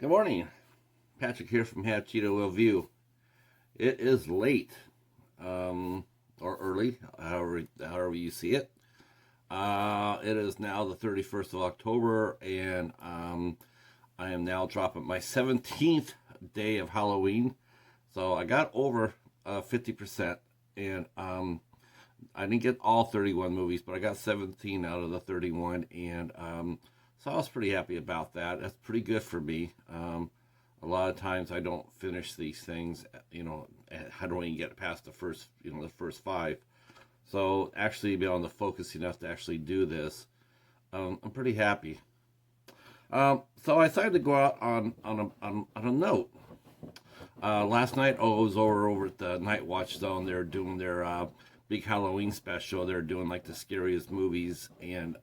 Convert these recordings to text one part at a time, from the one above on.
Good morning. Patrick here from Have Cheeto Will View. It is late, or early, however you see it. It is now the 31st of October, and I am now dropping my 17th day of Halloween. So I got over 50%, and I didn't get all 31 movies, but I got 17 out of the 31, and so I was pretty happy about that. That's pretty good for me. A lot of times I don't finish these things, I don't even get past the first five. So actually be able to focus enough to actually do this, I'm pretty happy. So I decided to go out on a note. Last night I was over at the Night Watch Zone. They're doing their big Halloween special. They're doing like the scariest movies, and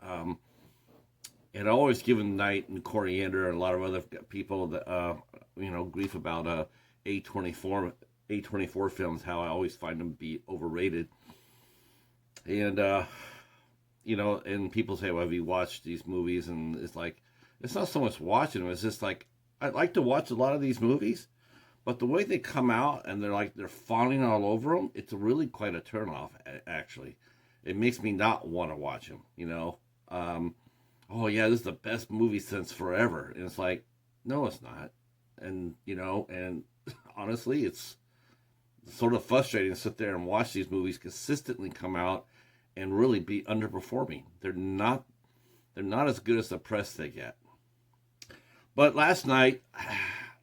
it always given Night and Coriander and a lot of other people that grief about A24 films, how I always find them be overrated. And and people say, well, have you watched these movies? And it's like, it's not so much watching them, it's just like, I like to watch a lot of these movies, but the way they come out and they're fawning all over them, it's really quite a turnoff. Actually, it makes me not want to watch them. Oh yeah, this is the best movie since forever, and it's like, no, it's not. And honestly, it's sort of frustrating to sit there and watch these movies consistently come out and really be underperforming. They're not as good as the press they get. But last night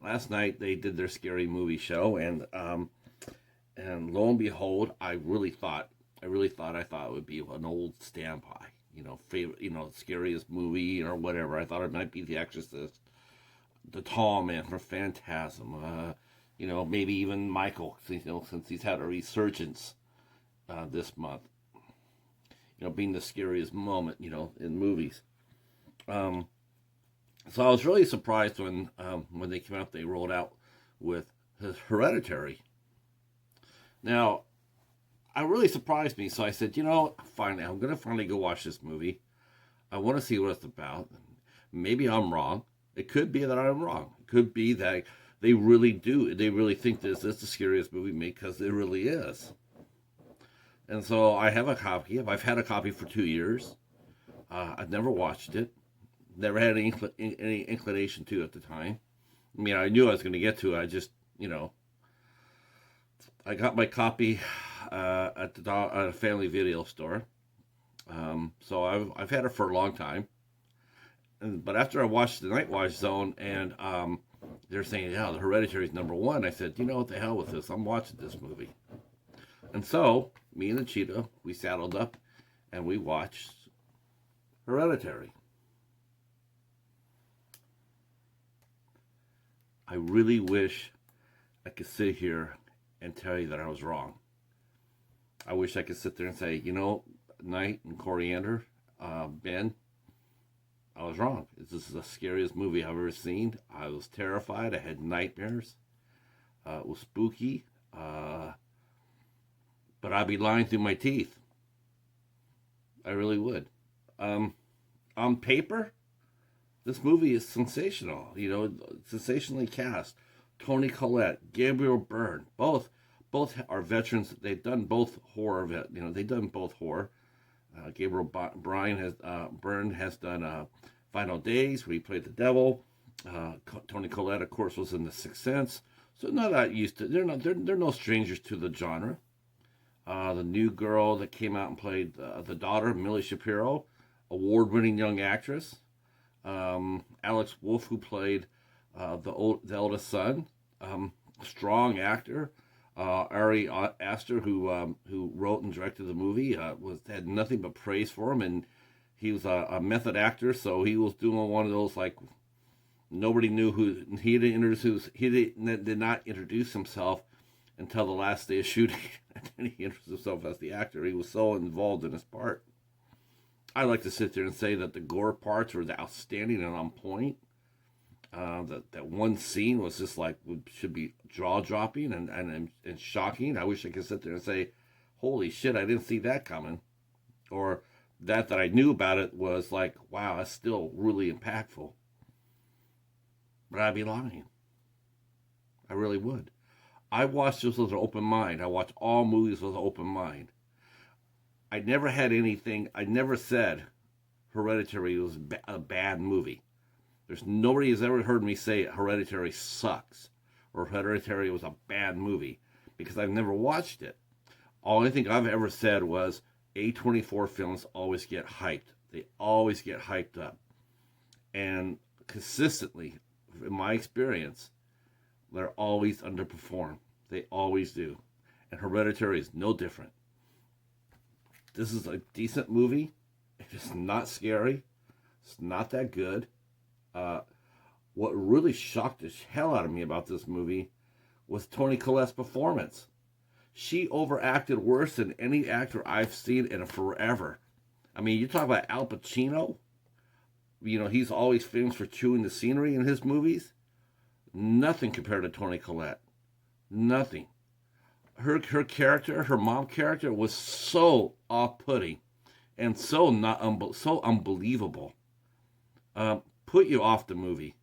they did their scary movie show, and lo and behold, I thought it would be an old standby, favorite, scariest movie or whatever. I thought it might be The Exorcist, the Tall Man from Phantasm, maybe even Michael, since he's had a resurgence this month, being the scariest moment, in movies. So I was really surprised when they came out, they rolled out with Hereditary. Now, it really surprised me, so I said, finally, I'm going to finally go watch this movie. I want to see what it's about. Maybe I'm wrong. It could be that I'm wrong. It could be that they really think this is the scariest movie made, because it really is. And so I have a copy. I've had a copy for 2 years. I've never watched it. Never had any inclination to at the time. I mean, I knew I was going to get to it. I just, I got my copy at a family video store. So I've had it for a long time. But after I watched the Night Watch Zone, and they're saying, yeah, the Hereditary is #1, I said, what the hell with this? I'm watching this movie. And so, me and the Cheetah, we saddled up, and we watched Hereditary. I really wish I could sit here and tell you that I was wrong. I wish I could sit there and say, Night and Coriander, Ben, I was wrong. This is the scariest movie I've ever seen. I was terrified. I had nightmares. It was spooky. But I'd be lying through my teeth. I really would. On paper, this movie is sensational. Sensationally cast. Toni Collette, Gabriel Byrne, both are veterans. They've done both horror. They've done both horror. Gabriel Byrne has done Final Days, where he played the devil. Toni Collette, of course, was in The Sixth Sense. So not that used to. They're no strangers to the genre. The new girl that came out and played the daughter, Millie Shapiro, award-winning young actress. Alex Wolff, who played the eldest son, strong actor. Ari Aster, who wrote and directed the movie, had nothing but praise for him, and he was a method actor, so he was doing one of those, like, nobody knew who he did not introduce himself until the last day of shooting, and then he introduced himself as the actor. He was so involved in his part. I like to sit there and say that the gore parts were outstanding and on point. That one scene was just like, should be jaw dropping and shocking. I wish I could sit there and say, holy shit, I didn't see that coming. Or that I knew about it was like, wow, that's still really impactful. but I'd be lying. I really would. I watched this with an open mind. I watch all movies with an open mind. I never had anything. I never said Hereditary was a bad movie. There's nobody has ever heard me say Hereditary sucks or Hereditary was a bad movie because I've never watched it. Only thing I've ever said was A24 films always get hyped. They always get hyped up. And consistently, in my experience, they're always underperform. They always do. And Hereditary is no different. This is a decent movie. It's not scary. It's not that good. What really shocked the hell out of me about this movie was Toni Collette's performance. She overacted worse than any actor I've seen in forever. I mean, you talk about Al Pacino. You know, he's always famous for chewing the scenery in his movies. Nothing compared to Toni Collette. Nothing. Her character, her mom character, was so off-putting and so so unbelievable. Put you off the movie.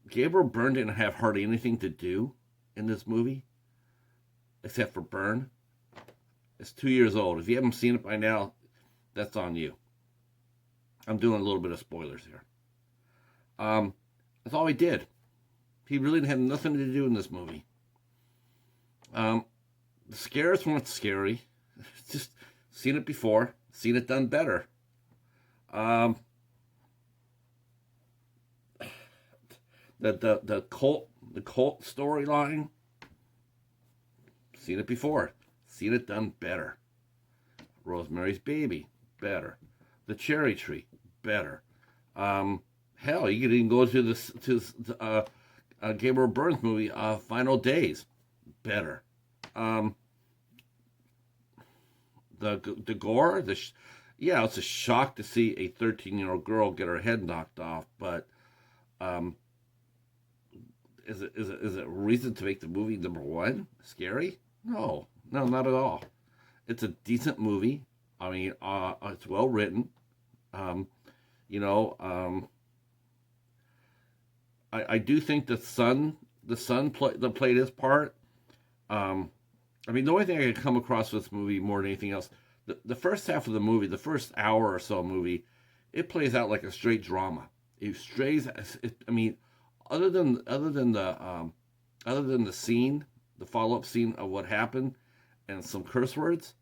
Gabriel Byrne didn't have hardly anything to do in this movie, except for Byrne. It's 2 years old. If you haven't seen it by now, that's on you. I'm doing a little bit of spoilers here. That's all he did. He really had nothing to do in this movie. The scares weren't scary. Just seen it before, seen it done better. The cult storyline, seen it before, seen it done better. Rosemary's Baby, better. The Cherry Tree, better. Hell, you could even go to Gabriel Byrne's movie, Final Days, better. The gore, yeah, it's a shock to see a 13-year-old girl get her head knocked off, but is it a reason to make the movie number one scary? No, not at all. It's a decent movie. I mean, it's well written. I do think the son played his part. I mean, the only thing I could come across with this movie more than anything else, the first half of the movie, the first hour or so movie, it plays out like a straight drama. It strays. I mean, other than the scene, the follow-up scene of what happened, and some curse words,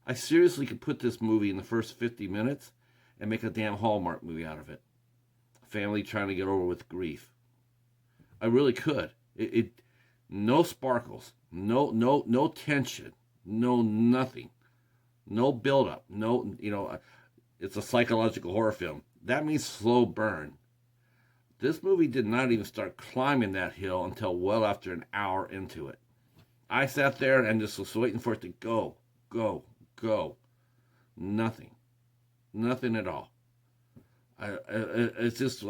I seriously could put this movie in the first 50 minutes and make a damn Hallmark movie out of it. Family trying to get over with grief. I really could. It no sparkles, no tension, no nothing, no build-up, no, it's a psychological horror film. That means slow burn. This movie did not even start climbing that hill until well after an hour into it. I sat there and just was waiting for it to go. Nothing at all. It's just,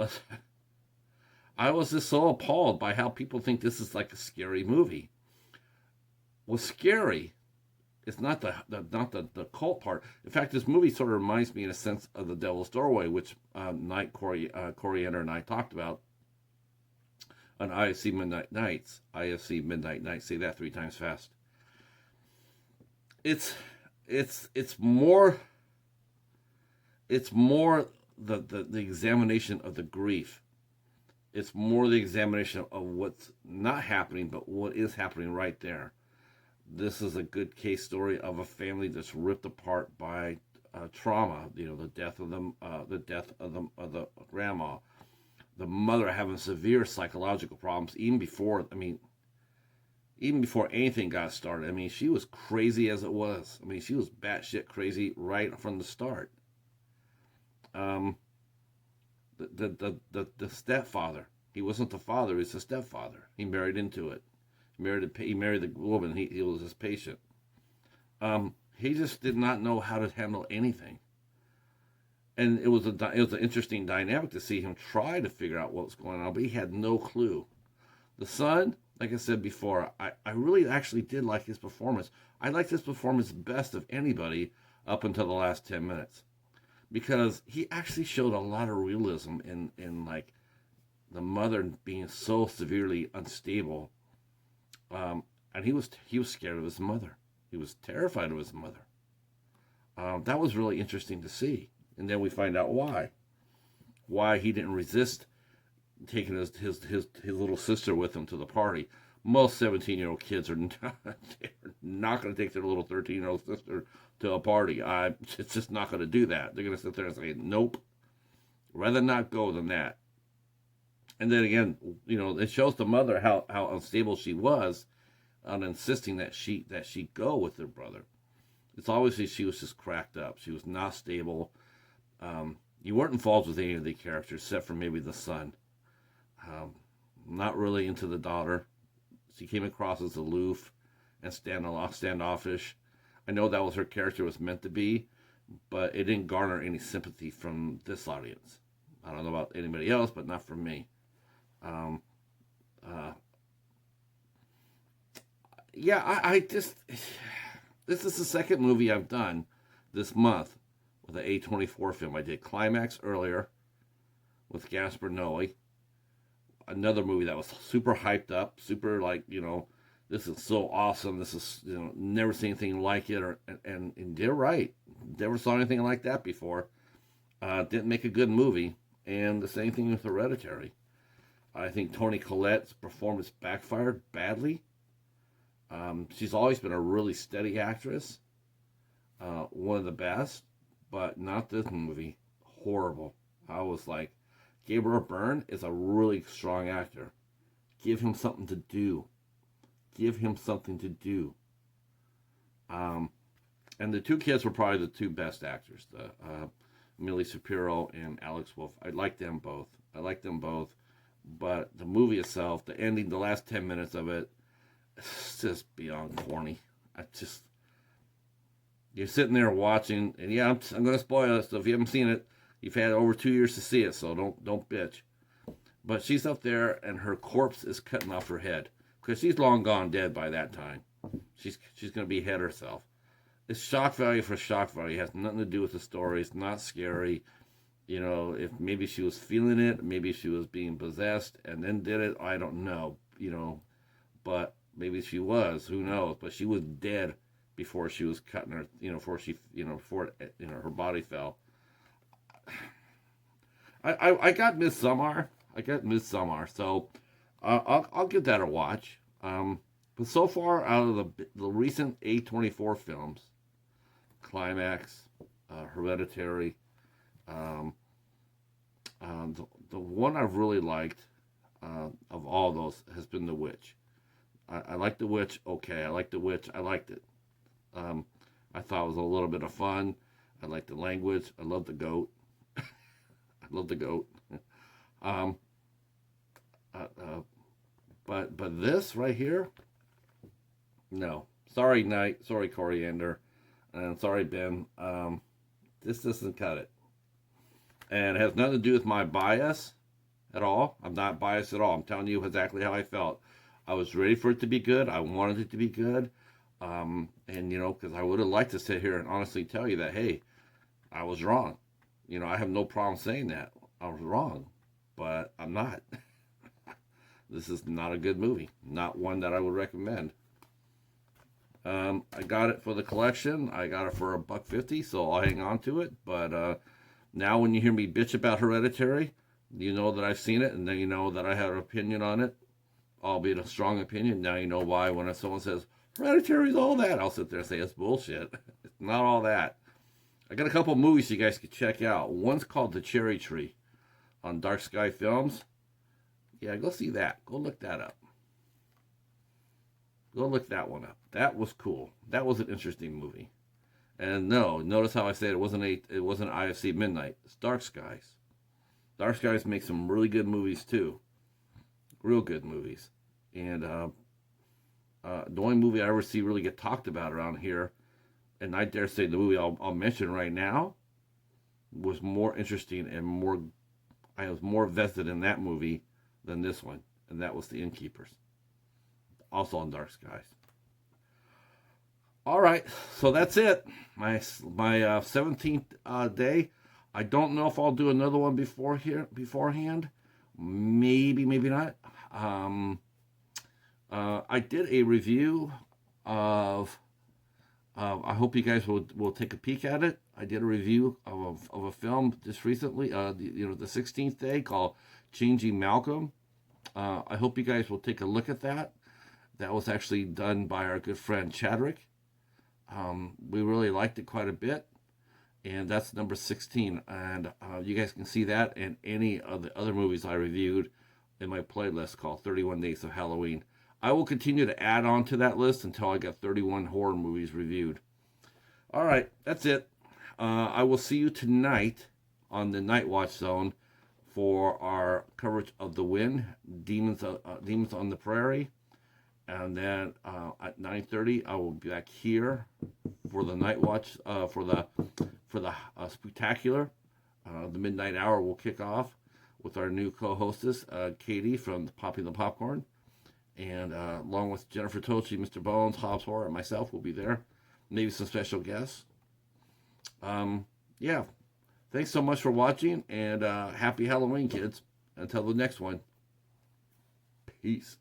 I was just so appalled by how people think this is like a scary movie. What's scary is not the cult part. In fact, this movie sort of reminds me in a sense of The Devil's Doorway, which Coriander and I talked about on IFC Midnight Nights. IFC Midnight Nights. Say that 3 times fast. It's more the examination of the grief. It's more the examination of what's not happening, but what is happening right there. This is a good case story of a family that's ripped apart by trauma. The death of the grandma, the mother having severe psychological problems even before anything got started. I mean, she was crazy as it was. I mean, she was batshit crazy right from the start. The stepfather. He wasn't the father. He was the stepfather. He married into it. He married the woman. He was his patient. He just did not know how to handle anything. And it was an interesting dynamic to see him try to figure out what was going on, but he had no clue. The son, like I said before, I really actually did like his performance. I liked his performance best of anybody up until the last 10 minutes. because he actually showed a lot of realism in like the mother being so severely unstable, and he was scared of his mother. He was terrified of his mother. That was really interesting to see, and then we find out why he didn't resist taking his little sister with him to the party. Most 17-year-old kids are not going to take their little 13-year-old sister to a party. It's just not going to do that. They're going to sit there and say, nope, rather not go than that. And then again, it shows the mother how unstable she was on insisting that she go with her brother. It's obviously she was just cracked up. She was not stable. You weren't involved with any of the characters except for maybe the son. Not really into the daughter. She came across as aloof and standoffish. I know that was her character was meant to be, but it didn't garner any sympathy from this audience. I don't know about anybody else, but not from me. Yeah, I just this is the second movie I've done this month with an A24 film. I did Climax earlier with Gaspar Noé, another movie that was super hyped up, super like, this is so awesome. This is, never seen anything like it. And they're right. Never saw anything like that before. Didn't make a good movie. And the same thing with Hereditary. I think Toni Collette's performance backfired badly. She's always been a really steady actress. One of the best. But not this movie. Horrible. I was like, Gabriel Byrne is a really strong actor. Give him something to do. Give him something to do. And the two kids were probably the two best actors, Millie Shapiro and Alex Wolff. I like them both. But the movie itself, the ending, the last 10 minutes of it, it's just beyond corny. You're sitting there watching, and yeah, I'm going to spoil it. So if you haven't seen it, you've had over 2 years to see it, so don't bitch. But she's up there, and her corpse is cutting off her head because she's long gone dead by that time. She's going to be head herself. It's shock value for shock value. It has nothing to do with the story. It's not scary. If maybe she was feeling it, maybe she was being possessed and then did it. I don't know. But maybe she was. Who knows? But she was dead before she was cutting her. Before her body fell. I got Midsommar. So I'll give that a watch. But so far, out of the recent A24 films, Climax, Hereditary, the one I've really liked of all those has been The Witch. I like The Witch. Okay, I like The Witch. I liked it. I thought it was a little bit of fun. I liked the language. I love the goat. But this right here, no. Sorry, Knight. Sorry, Coriander. And sorry, Ben. This doesn't cut it. And it has nothing to do with my bias at all. I'm not biased at all. I'm telling you exactly how I felt. I was ready for it to be good. I wanted it to be good. Because I would have liked to sit here and honestly tell you that, hey, I was wrong. I have no problem saying that. I was wrong. But I'm not. This is not a good movie. Not one that I would recommend. I got it for the collection. I got it for $1.50, so I'll hang on to it. But now when you hear me bitch about Hereditary, you know that I've seen it, and then you know that I have an opinion on it, albeit a strong opinion. Now you know why when someone says, Hereditary's all that, I'll sit there and say, it's bullshit. It's not all that. I got a couple movies you guys could check out. One's called The Cherry Tree on Dark Sky Films. Yeah, go see that. Go look that up. Go look that one up. That was cool. That was an interesting movie. And no, notice how I said it wasn't IFC Midnight. It's Dark Skies. Dark Skies makes some really good movies too. Real good movies. And the only movie I ever see really get talked about around here, and I dare say the movie I'll mention right now, was more interesting and I was more vested in that movie than this one, and that was The Innkeepers, also on Dark Skies. All right, so that's it. My 17th day. I don't know if I'll do another one beforehand. Maybe, maybe not. Um, I did a review of. I hope you guys will take a peek at it. I did a review of a film just recently. The 16th Day, called Changing Malcolm. I hope you guys will take a look at that. That was actually done by our good friend Chadwick. We really liked it quite a bit, and that's number 16. And you guys can see that and any of the other movies I reviewed in my playlist called 31 Days of Halloween. I will continue to add on to that list until I get 31 horror movies reviewed. All right, that's it. I will see you tonight on the Night Watch Zone for our coverage of The Wind, Demons on the Prairie. And then at 9:30, I will be back here for the Night Watch, for the spectacular. The midnight hour will kick off with our new co-hostess, Katie from Popping the Popcorn. And along with Jennifer Tochi, Mr. Bones, Hobbs Horror, and myself will be there. Maybe some special guests. Yeah. Thanks so much for watching, and happy Halloween, kids. Until the next one. Peace.